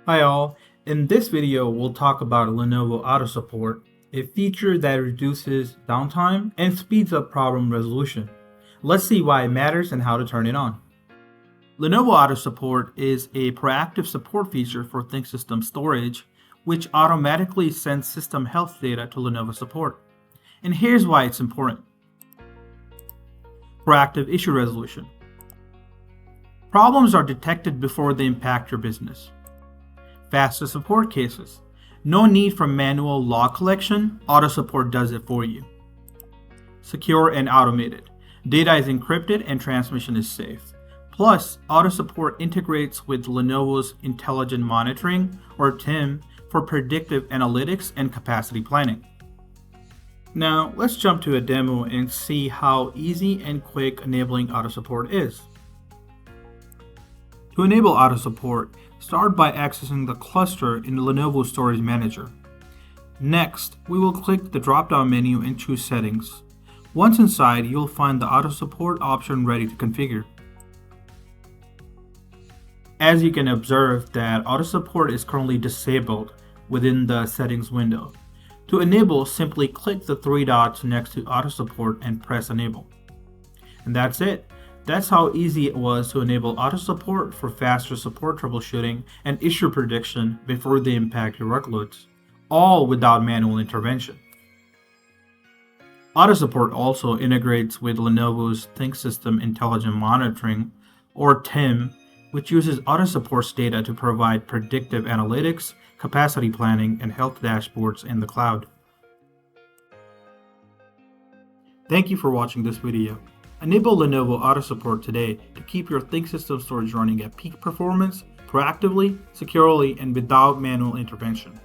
Hi all, in this video we'll talk about Lenovo AutoSupport, a feature that reduces downtime and speeds up problem resolution. Let's see why it matters and how to turn it on. Lenovo AutoSupport is a proactive support feature for ThinkSystem storage, which automatically sends system health data to Lenovo Support. And here's why it's important. Proactive issue resolution. Problems are detected before they impact your business. Faster support cases. No need for manual log collection, AutoSupport does it for you. Secure and automated. Data is encrypted and transmission is safe. Plus, AutoSupport integrates with Lenovo's Intelligent Monitoring, or TIM, for predictive analytics and capacity planning. Now, let's jump to a demo and see how easy and quick enabling AutoSupport is. To enable AutoSupport, start by accessing the cluster in the Lenovo Storage Manager. Next, we will click the drop-down menu and choose Settings. Once inside, you'll find the AutoSupport option ready to configure. As you can observe that AutoSupport is currently disabled within the Settings window. To enable, simply click the three dots next to AutoSupport and press Enable. And that's it. That's how easy it was to enable AutoSupport for faster support troubleshooting and issue prediction before they impact your workloads, all without manual intervention. AutoSupport also integrates with Lenovo's ThinkSystem Intelligent Monitoring, or TIM, which uses AutoSupport's data to provide predictive analytics, capacity planning, and health dashboards in the cloud. Thank you for watching this video. Enable Lenovo AutoSupport today to keep your ThinkSystem storage running at peak performance, proactively, securely, and without manual intervention.